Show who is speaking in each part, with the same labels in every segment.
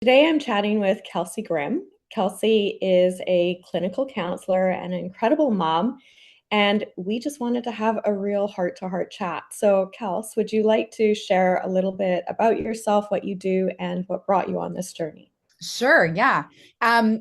Speaker 1: Today I'm chatting with Kelsey Grimm. Kelsey is a clinical counselor and an incredible mom, and we just wanted to have a real heart-to-heart chat. So, Kels, would you like to share a little bit about yourself, what you do, and what brought you on this journey?
Speaker 2: Sure, yeah.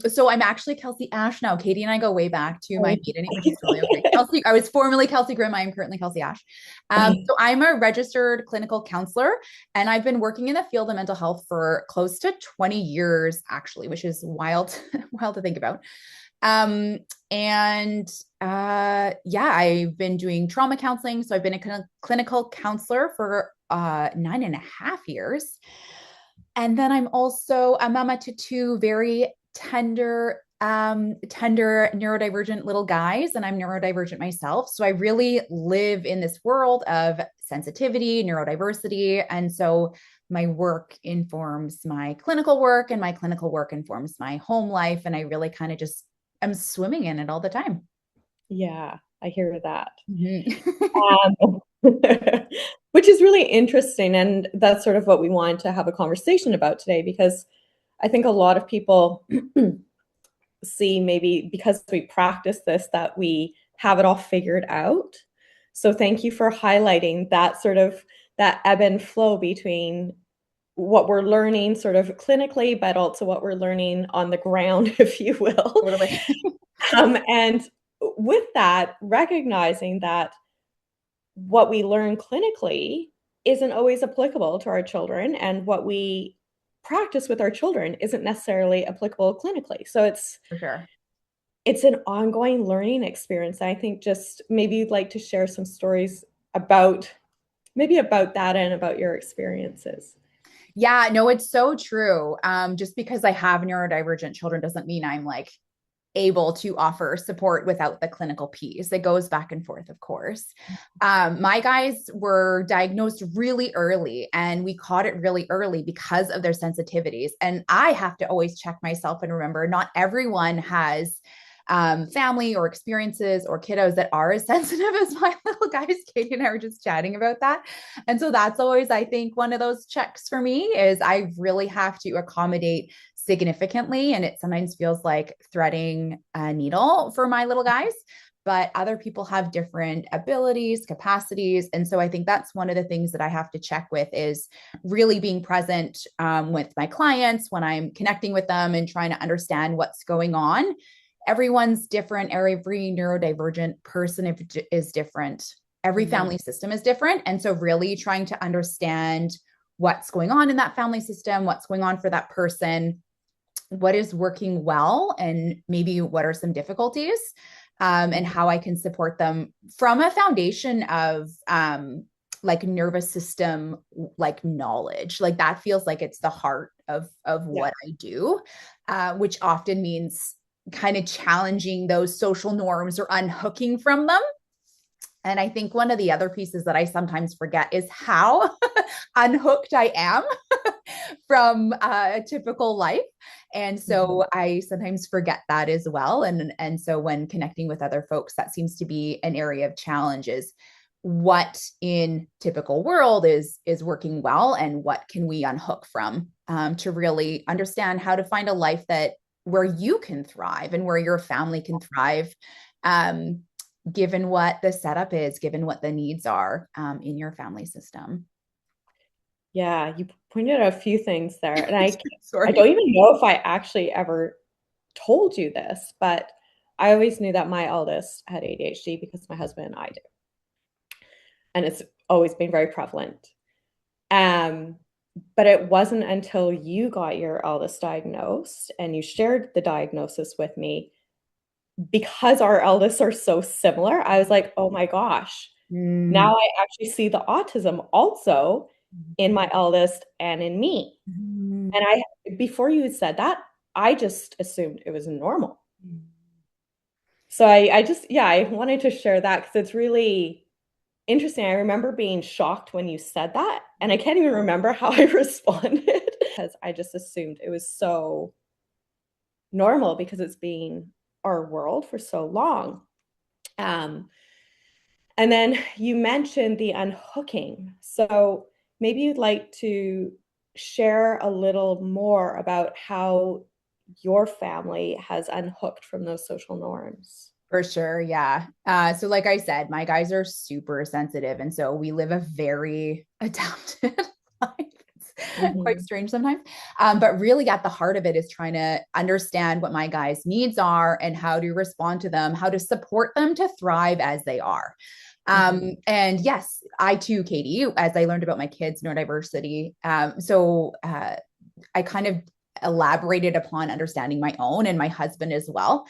Speaker 2: So I'm actually Kelsey Ashe now. Katie and I go way back to my
Speaker 1: Oh.
Speaker 2: maiden name, which is totally okay. Kelsey, I was formerly Kelsey Grimm. I am currently Kelsey Ashe. So I'm a registered clinical counselor, and I've been working in the field of mental health for close to 20 years, actually, which is wild, wild to think about. Um, and yeah, I've been doing trauma counseling. So I've been a clinical counselor for 9.5 years. And then I'm also a mama to two very tender neurodivergent little guys, and I'm neurodivergent myself. So I really live in this world of sensitivity, neurodiversity. And so my work informs my clinical work, and my clinical work informs my home life. And I really kind of just am swimming in it all the time.
Speaker 1: Yeah, I hear that.
Speaker 2: Mhm.
Speaker 1: Um, which is really interesting. And that's sort of what we wanted to have a conversation about today, because I think a lot of people see, maybe because we practice this, that we have it all figured out. So thank you for highlighting that sort of that ebb and flow between what we're learning sort of clinically, but also what we're learning on the ground, if you will.
Speaker 2: Totally.
Speaker 1: And with that, recognizing that what we learn clinically isn't always applicable to our children, and what we practice with our children isn't necessarily applicable clinically. So
Speaker 2: For sure.
Speaker 1: it's an ongoing learning experience. I think just maybe you'd like to share some stories about maybe about that and about your experiences.
Speaker 2: Yeah, no, it's so true. Just because I have neurodivergent children doesn't mean I'm like able to offer support without the clinical piece. It goes back and forth, of course. My guys were diagnosed really early, and we caught it really early because of their sensitivities. And I have to always check myself and remember not everyone has family or experiences or kiddos that are as sensitive as my little guys. Katie and I were just chatting about that. And so that's always, I think, one of those checks for me is I really have to accommodate significantly. And it sometimes feels like threading a needle for my little guys. But other people have different abilities, capacities. And so I think that's one of the things that I have to check with is really being present with my clients when I'm connecting with them and trying to understand what's going on. Everyone's different. Every neurodivergent person is different. Every
Speaker 1: Mhm.
Speaker 2: family system is different. And so, really trying to understand what's going on in that family system, what's going on for that person, what is working well, and maybe what are some difficulties, and how I can support them from a foundation of like nervous system, like knowledge. Like that feels like it's the heart of
Speaker 1: Yeah.
Speaker 2: what I do, which often means kind of challenging those social norms or unhooking from them. And I think one of the other pieces that I sometimes forget is how unhooked I am from a typical life. And
Speaker 1: Mhm.
Speaker 2: so I sometimes forget that as well. And so when connecting with other folks, that seems to be an area of challenge is what in typical world is working well, and what can we unhook from, to really understand how to find a life that where you can thrive and where your family can thrive, um, given what the setup is, given what the needs are, in your family system.
Speaker 1: Yeah, you pointed out a few things there, and I don't
Speaker 2: Sorry.
Speaker 1: even know if I actually ever told you this, but I always knew that my eldest had ADHD because my husband and I do, and it's always been very prevalent. Um, but it wasn't until you got your eldest diagnosed and you shared the diagnosis with me, because our eldest are so similar, I was like, oh my gosh,
Speaker 2: Mm.
Speaker 1: now I actually see the autism also in my eldest and in me. And
Speaker 2: Mm.
Speaker 1: before you said that, I just assumed it was normal. So I just, yeah, I wanted to share that because it's really interesting. I remember being shocked when you said that, and I can't even remember how I responded because I just assumed it was so normal because it's been our world for so long. Um, and then you mentioned the unhooking. So maybe you'd like to share a little more about how your family has unhooked from those social norms?
Speaker 2: For sure. Yeah. So like I said, my guys are super sensitive. And so we live a very adapted life. It's quite
Speaker 1: Mhm.
Speaker 2: strange sometimes. But really at the heart of it is trying to understand what my guys' needs are and how to respond to them, how to support them to thrive as they are. And yes, I too, Katie, as I learned about my kids' neurodiversity. I kind of elaborated upon understanding my own and my husband as well.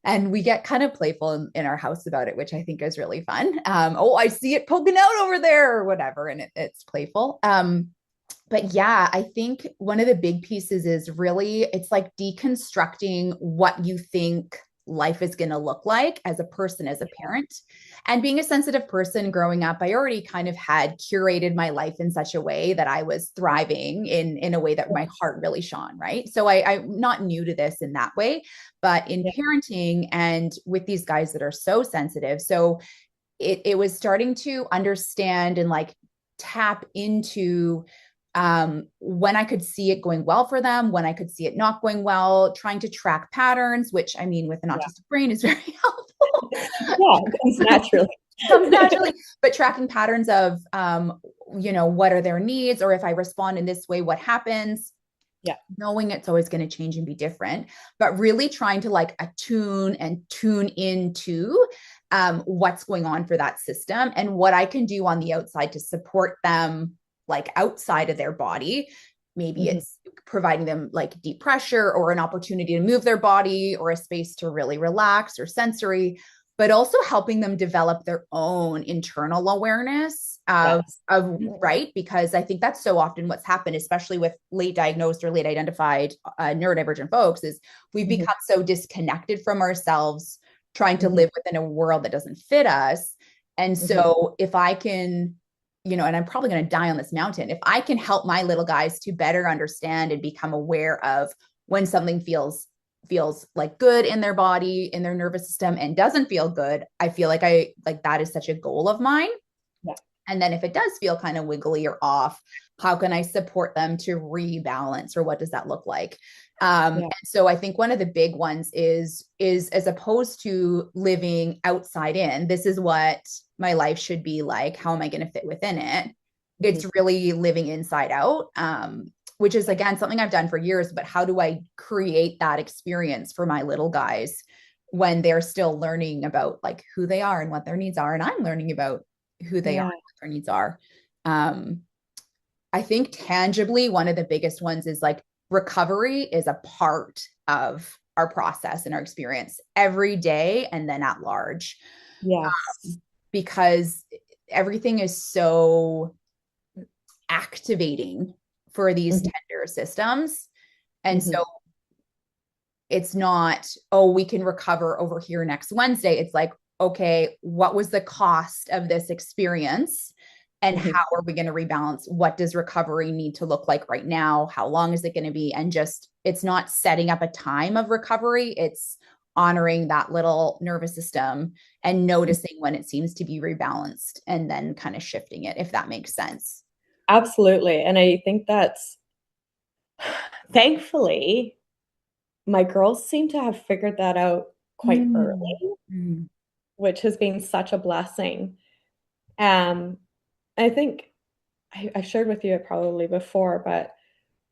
Speaker 2: And we get kind of playful in our house about it, which I think is really fun. Oh, I see it poking out over there or whatever, and it's playful. But yeah, I think one of the big pieces is really it's like deconstructing what you think life is going to look like as a person, as a parent. And being a sensitive person growing up, I already kind of had curated my life in such a way that I was thriving in a way that my heart really shone, right? So I'm not new to this in that way, but in
Speaker 1: Yeah.
Speaker 2: parenting and with these guys that are so sensitive. So it was starting to understand and like tap into when I could see it going well for them, when I could see it not going well, trying to track patterns, which I mean, with an
Speaker 1: Yeah.
Speaker 2: autistic brain is very helpful.
Speaker 1: Yeah, it comes naturally.
Speaker 2: Comes naturally, but tracking patterns of, what are their needs, or if I respond in this way, what happens?
Speaker 1: Yeah.
Speaker 2: Knowing it's always going to change and be different, but really trying to like attune and tune into what's going on for that system and what I can do on the outside to support them, like outside of their body. Maybe
Speaker 1: Mhm.
Speaker 2: it's providing them like deep pressure or an opportunity to move their body or a space to really relax or sensory, but also helping them develop their own internal awareness
Speaker 1: Yes.
Speaker 2: of right, because I think that's so often what's happened, especially with late diagnosed or late identified neurodivergent folks, is we've
Speaker 1: Mhm.
Speaker 2: become so disconnected from ourselves, trying to
Speaker 1: Mhm.
Speaker 2: live within a world that doesn't fit us. And
Speaker 1: Mhm.
Speaker 2: so if I can, and I'm probably going to die on this mountain, if I can help my little guys to better understand and become aware of when something feels like good in their body, in their nervous system, and doesn't feel good, I feel like I like that is such a goal of mine.
Speaker 1: Yeah.
Speaker 2: And then if it does feel kind of wiggly or off, how can I support them to rebalance, or what does that look like?
Speaker 1: Yeah.
Speaker 2: And so I think one of the big ones is as opposed to living outside in, this is what my life should be like. How am I going to fit within it?
Speaker 1: Mhm.
Speaker 2: It's really living inside out, which is again something I've done for years. But how do I create that experience for my little guys when they're still learning about like who they are and what their needs are, and I'm learning about who they are
Speaker 1: Yeah.
Speaker 2: and what their needs are. Um, I think tangibly, one of the biggest ones is like recovery is a part of our process and our experience every day and then at large,
Speaker 1: Yes.
Speaker 2: because everything is so activating for these
Speaker 1: Mhm.
Speaker 2: tender systems. And
Speaker 1: Mhm.
Speaker 2: so it's not, oh, we can recover over here next Wednesday. It's like, okay, what was the cost of this experience? And
Speaker 1: Mhm.
Speaker 2: how are we going to rebalance? What does recovery need to look like right now? How long is it going to be? And just, it's not setting up a time of recovery. It's honoring that little nervous system and noticing when it seems to be rebalanced and then kind of shifting it, if that makes sense.
Speaker 1: Absolutely. And I think that's thankfully, my girls seem to have figured that out quite
Speaker 2: Mm.
Speaker 1: early,
Speaker 2: Mm.
Speaker 1: which has been such a blessing. Um, I think I shared with you probably before, but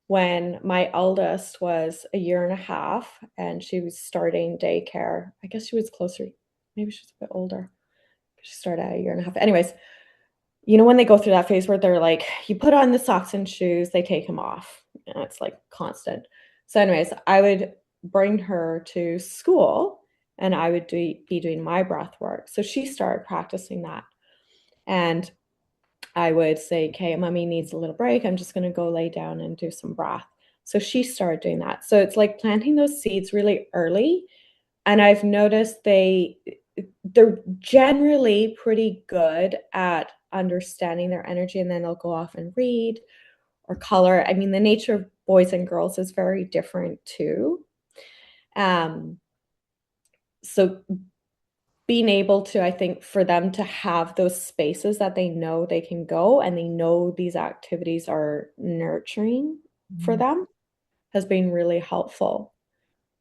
Speaker 1: when my eldest was a year and a half and she was starting daycare, I guess she was closer, maybe she was a bit older. She started at a year and a half. Anyways, when they go through that phase where they're like, you put on the socks and shoes, they take them off. And it's like constant. So, anyways, I would bring her to school and I would be doing my breath work. So she started practicing that. And I would say, okay, mommy needs a little break. I'm just going to go lay down and do some breath. So she started doing that. So it's like planting those seeds really early. And I've noticed they're generally pretty good at understanding their energy, and then they'll go off and read or color. I mean, the nature of boys and girls is very different too. So being able to, I think, for them to have those spaces that they know they can go and they know these activities are nurturing for
Speaker 2: Mhm.
Speaker 1: them has been really helpful.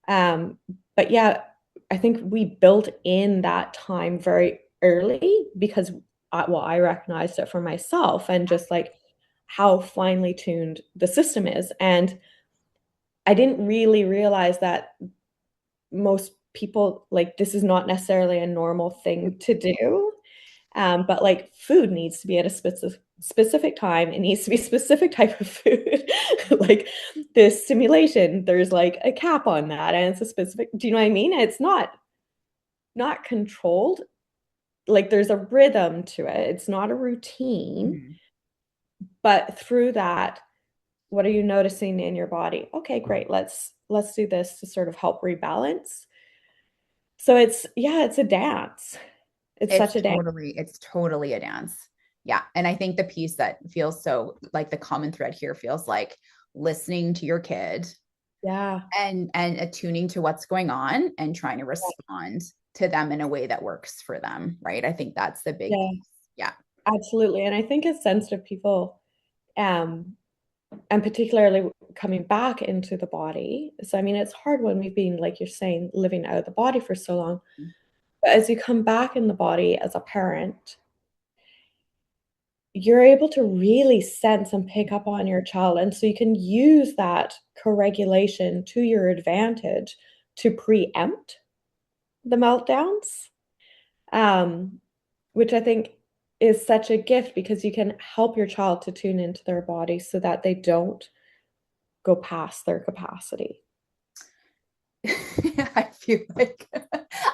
Speaker 1: Um, but yeah, I think we built in that time very early because I recognized it for myself and just like how finely tuned the system is. And I didn't really realize that most people, like, this is not necessarily a normal thing to do. But like food needs to be at a specific time. It needs to be specific type of food. Like the stimulation, there's like a cap on that, and it's a specific. Do you know what I mean? It's not controlled. Like there's a rhythm to it. It's not a routine.
Speaker 2: Mhm.
Speaker 1: But through that, what are you noticing in your body? Okay, great. Let's do this to sort of help rebalance. So it's, yeah, it's a dance. It's such a dance.
Speaker 2: It's totally a dance. Yeah. And I think the piece that feels so like the common thread here feels like listening to your kid
Speaker 1: Yeah.
Speaker 2: and attuning to what's going on and trying to respond to them in a way that works for them. Right. I think that's the big
Speaker 1: Yeah.
Speaker 2: piece. Yeah.
Speaker 1: Absolutely. And I think as sensitive people, um, and particularly coming back into the body. So, I mean, it's hard when we've been, like you're saying, living out of the body for so long. But as you come back in the body as a parent, you're able to really sense and pick up on your child. And so you can use that co-regulation to your advantage to preempt the meltdowns, um, which I think is such a gift because you can help your child to tune into their body so that they don't go past their capacity.
Speaker 2: I feel like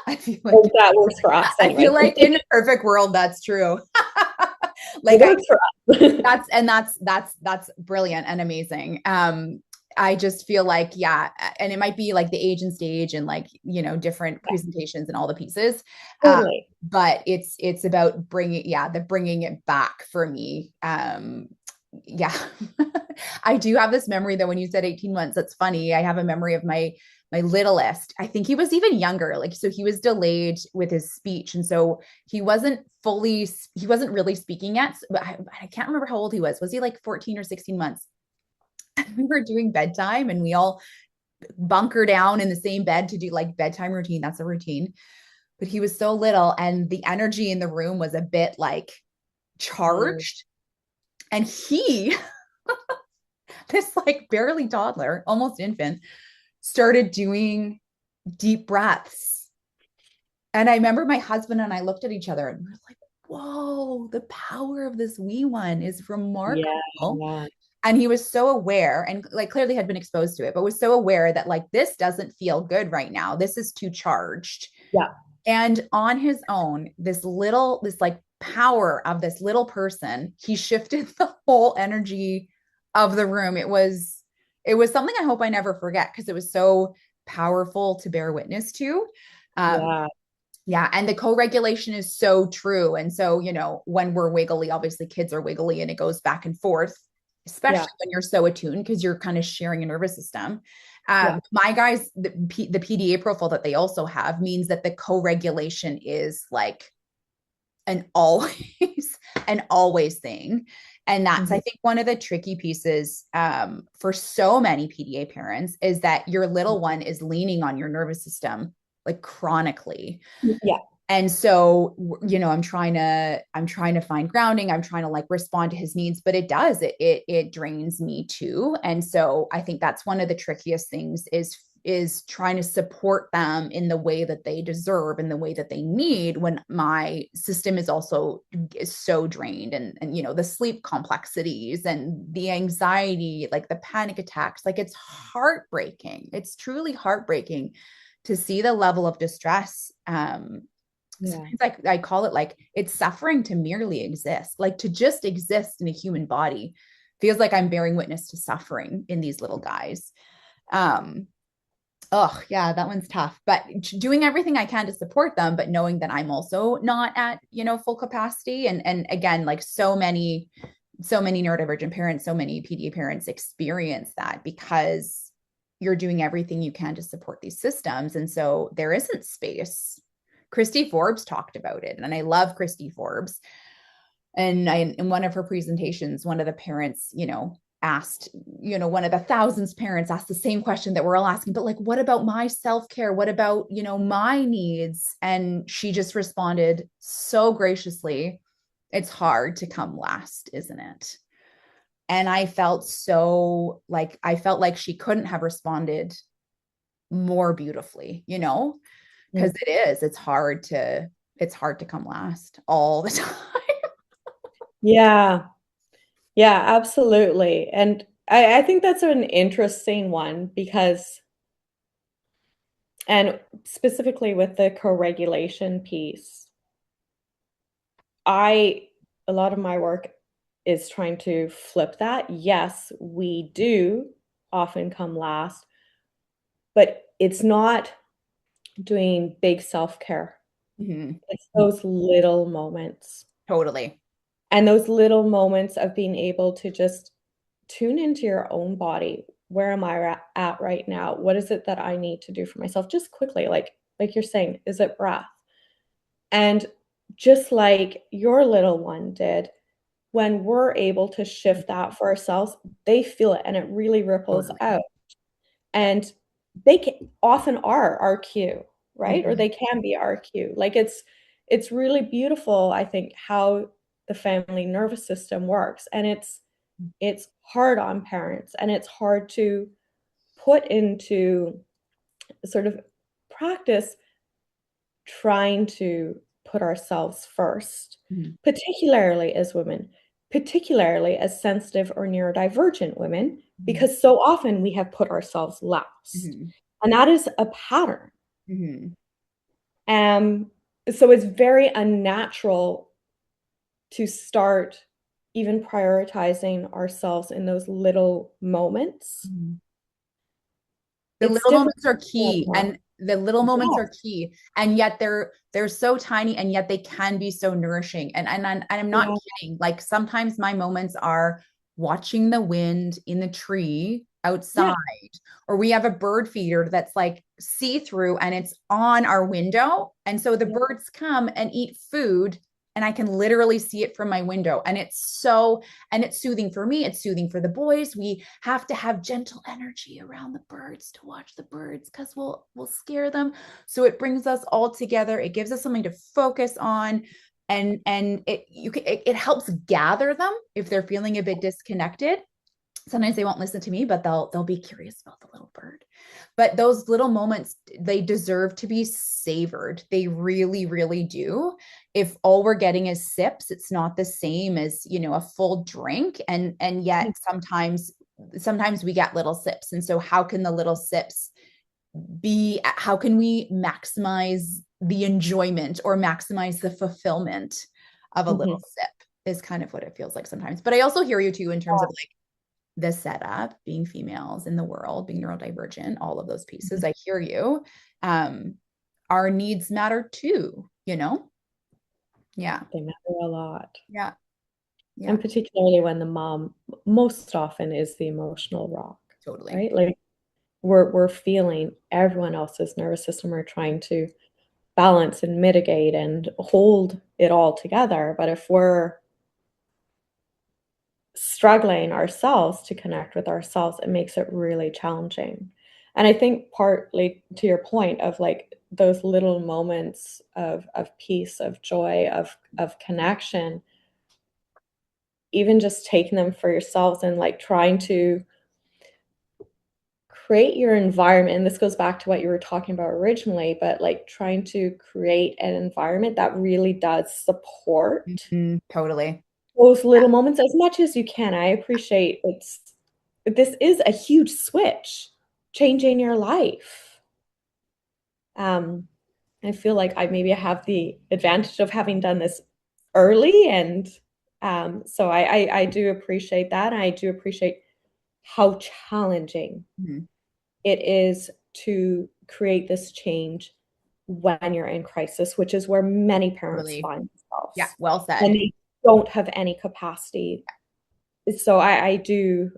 Speaker 2: I feel like
Speaker 1: Well, that works for us
Speaker 2: I
Speaker 1: anyway.
Speaker 2: feel like in a perfect world that's true.
Speaker 1: It
Speaker 2: Like I
Speaker 1: works for us.
Speaker 2: that's brilliant and amazing. I just feel like, yeah, and it might be like the age and stage and like, different presentations and all the pieces.
Speaker 1: Totally.
Speaker 2: But it's about bringing it back for me. Yeah. I do have this memory though, when you said 18 months, that's funny. I have a memory of my littlest. I think he was even younger. Like, so he was delayed with his speech. And so he wasn't really speaking yet, but I can't remember how old he was. Was he like 14 or 16 months? We were doing bedtime and we all bunker down in the same bed to do like bedtime routine. That's a routine. But he was so little and the energy in the room was a bit like
Speaker 1: Mm.
Speaker 2: charged. And he, this like barely toddler, almost infant, started doing deep breaths. And I remember my husband and I looked at each other and we were like, whoa, the power of this wee one is remarkable.
Speaker 1: Yeah.
Speaker 2: And he was so aware and like clearly had been exposed to it, but was so aware that like this doesn't feel good right now. This is too charged.
Speaker 1: Yeah.
Speaker 2: And on his own, this like power of this little person, he shifted the whole energy of the room. It was something I hope I never forget because it was so powerful to bear witness to. Um,
Speaker 1: Yeah.
Speaker 2: yeah, and the co-regulation is so true. And so, when we're wiggly, obviously kids are wiggly and it goes back and forth,
Speaker 1: Yeah.
Speaker 2: especially when you're so attuned because you're kind of sharing a nervous system.
Speaker 1: Yeah.
Speaker 2: My guys, the PDA profile that they also have means that the co-regulation is like an always an always thing. And that's,
Speaker 1: Mhm.
Speaker 2: I think, one of the tricky pieces for so many PDA parents is that your little one is leaning on your nervous system like chronically.
Speaker 1: Yeah.
Speaker 2: And so, I'm trying to find grounding. I'm trying to like respond to his needs, but it drains me too. And so I think that's one of the trickiest things is trying to support them in the way that they deserve and the way that they need when my system is also so drained and the sleep complexities and the anxiety, like the panic attacks, like it's heartbreaking. It's truly heartbreaking to see the level of distress.
Speaker 1: Yeah.
Speaker 2: Sometimes I call it like it's suffering to merely exist, like to just exist in a human body feels like I'm bearing witness to suffering in these little guys. Um, oh yeah, that one's tough, but doing everything I can to support them, but knowing that I'm also not at, full capacity. And again, like so many neurodivergent parents, so many PDA parents experience that because you're doing everything you can to support these systems. And so there isn't space Christy Forbes talked about it, and I love Christy Forbes. And in one of her presentations, one of the parents, asked, one of the thousands parents asked the same question that we're all asking, but like, what about my self-care? What about, my needs? And she just responded so graciously, it's hard to come last, isn't it? And I felt like she couldn't have responded more beautifully, because it's hard to come last all the time.
Speaker 1: Yeah. Yeah, absolutely. And I think that's an interesting one because, and specifically with the co-regulation piece, a lot of my work is trying to flip that. Yes, we do often come last, but it's not doing big self-care. It's those little moments.
Speaker 2: Totally.
Speaker 1: And those little moments of being able to just tune into your own body. Where am I at right now? What is it that I need to do for myself? Just quickly, like you're saying, is it breath? And just like your little one did, when we're able to shift that for ourselves, they feel it and it really ripples out. And they often are our cue, right? Or they can be our cue. Like it's really beautiful, I think, how the family nervous system works. And it's hard on parents and it's hard to put into sort of practice trying to put ourselves first, particularly as women, particularly as sensitive or neurodivergent women, because so often we have put ourselves last. And that is a pattern. So it's very unnatural to start even prioritizing ourselves in those little moments.
Speaker 2: The little moments are key, and the little moments are key, and yet they're so tiny, and yet they can be so nourishing. And I'm not kidding. Like sometimes my moments are watching the wind in the tree outside, or we have a bird feeder that's like see-through and it's on our window, and so the birds come and eat food. And I can literally see it from my window. And it's soothing for me. It's soothing for the boys. We have to have gentle energy around the birds to watch the birds because we'll scare them. So it brings us all together. It gives us something to focus on. And it helps gather them if they're feeling a bit disconnected. Sometimes they won't listen to me, but they'll be curious about the little bird. But those little moments, they deserve to be savored. They really, really do. If all we're getting is sips, it's not the same as, a full drink. And yet sometimes we get little sips. And so how can the little sips how can we maximize the enjoyment or maximize the fulfillment of a little sip is kind of what it feels like sometimes. But I also hear you too in terms of like the setup, being females in the world, being neurodivergent, all of those pieces. I hear you. Our needs matter too, Yeah.
Speaker 1: They matter a lot.
Speaker 2: Yeah.
Speaker 1: And particularly when the mom most often is the emotional rock.
Speaker 2: Totally.
Speaker 1: Right? Like we're feeling everyone else's nervous system. We're trying to balance and mitigate and hold it all together. But if we're struggling ourselves to connect with ourselves, it makes it really challenging. And I think partly to your point of like those little moments of peace, of joy, of connection, even just taking them for yourselves and like trying to create your environment. And this goes back to what you were talking about originally, but like trying to create an environment that really does support
Speaker 2: totally
Speaker 1: those little moments as much as you can. I appreciate this is a huge switch, changing your life. I feel like I have the advantage of having done this early, and so I do appreciate that. And I do appreciate how challenging it is to create this change when you're in crisis, which is where many parents find themselves.
Speaker 2: Yeah, well said.
Speaker 1: And they don't have any capacity. So I'm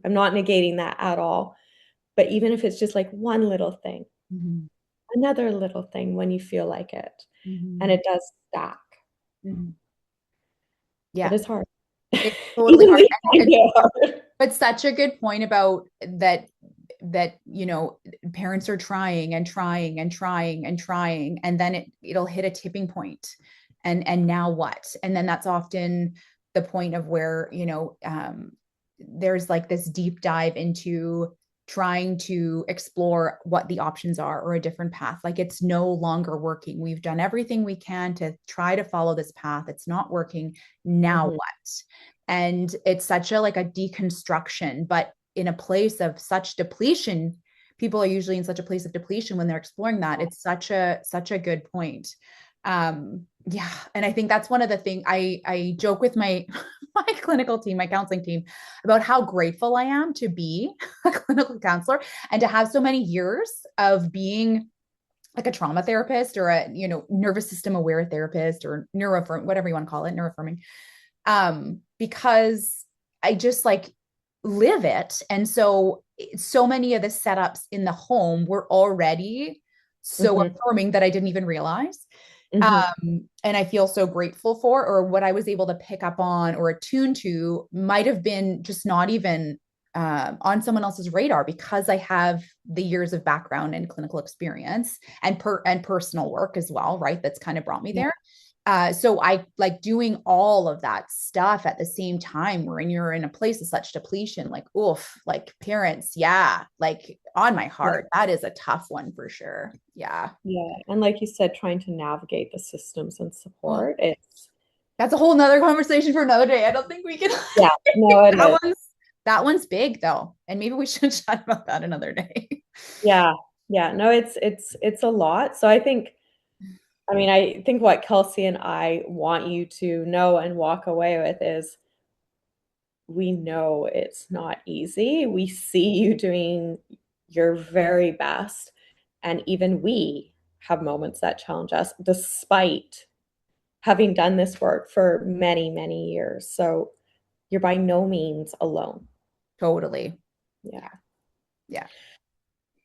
Speaker 1: not negating that at all. But even if it's just like one little thing, another little thing when you feel like it. And
Speaker 2: Mhm.
Speaker 1: it does stack,
Speaker 2: Mhm.
Speaker 1: but
Speaker 2: Yeah,
Speaker 1: it's hard.
Speaker 2: it's totally
Speaker 1: Even
Speaker 2: hard.
Speaker 1: we find it hard.
Speaker 2: But such a good point about that, parents are trying and trying and trying and trying, and then it'll hit a tipping point, and now what? And then that's often the point of where, there's like this deep dive into trying to explore what the options are, or a different path. Like, it's no longer working. We've done everything we can to try to follow this path. It's not working. Now
Speaker 1: Mhm.
Speaker 2: what? And it's such a like a deconstruction, but in a place of such depletion. People are usually in such a place of depletion when they're exploring that. It's such a good point. Yeah, and I think that's one of the things I joke with my my clinical team, my counseling team, about how grateful I am to be a clinical counselor and to have so many years of being like a trauma therapist, or a nervous system aware therapist, or neuroaffirm, whatever you want to call it, neuroaffirming, because I just like live it. And so many of the setups in the home were already so
Speaker 1: Mhm.
Speaker 2: affirming that I didn't even realize.
Speaker 1: Mhm.
Speaker 2: And I feel so grateful for, or what I was able to pick up on or attune to might have been just not even on someone else's radar, because I have the years of background and clinical experience and personal work as well, right? That's kind of brought me
Speaker 1: Yeah.
Speaker 2: there. So I like doing all of that stuff at the same time, when you're in a place of such depletion, like, oof, like parents, yeah, like on my
Speaker 1: Yeah.
Speaker 2: heart, that is a tough one for sure. Yeah.
Speaker 1: Yeah. And like you said, trying to navigate the systems and
Speaker 2: Oh,
Speaker 1: support, it's
Speaker 2: that's a whole nother conversation for another day. I don't think we can.
Speaker 1: yeah, no, it
Speaker 2: that
Speaker 1: is.
Speaker 2: one's that one's big though, and maybe we should chat about that another day.
Speaker 1: Yeah. Yeah. No, it's a lot. So I think what Kelsey and I want you to know and walk away with is we know it's not easy. We see you doing your very best. And even we have moments that challenge us, despite having done this work for many, many years. So you're by no means alone.
Speaker 2: Totally.
Speaker 1: Yeah.
Speaker 2: Yeah.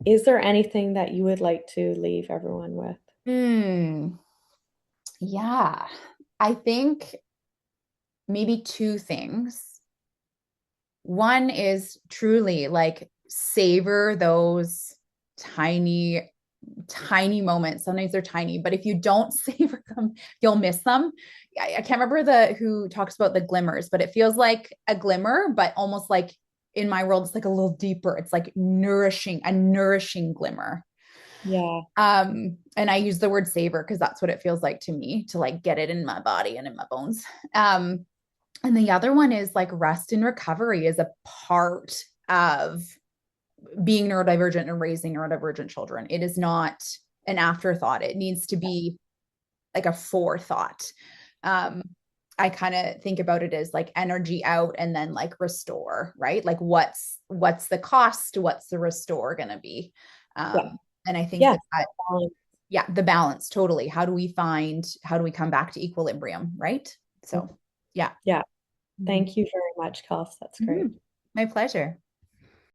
Speaker 1: Is there anything that you would like to leave everyone with?
Speaker 2: Hmm. Yeah. I think maybe two things. One is truly like savor those tiny, tiny moments. Sometimes they're tiny, but if you don't savor them, you'll miss them. I can't remember who talks about the glimmers, but it feels like a glimmer, but almost like in my world, it's like a little deeper. It's like a nourishing glimmer.
Speaker 1: Yeah.
Speaker 2: And I use the word savor because that's what it feels like to me, to like get it in my body and in my bones. And the other one is like rest and recovery is a part of being neurodivergent and raising neurodivergent children. It is not an afterthought. It needs to be like a forethought. Um, I kind of think about it as like energy out and then like restore, right? Like what's the cost? What's the restore going to be?
Speaker 1: Yeah.
Speaker 2: And I think
Speaker 1: Yes.
Speaker 2: that, yeah, the balance, totally. How do we come back to equilibrium, right? So, yeah.
Speaker 1: Yeah.
Speaker 2: Mhm.
Speaker 1: Thank you very much, Kels. That's great.
Speaker 2: Mhm. My pleasure.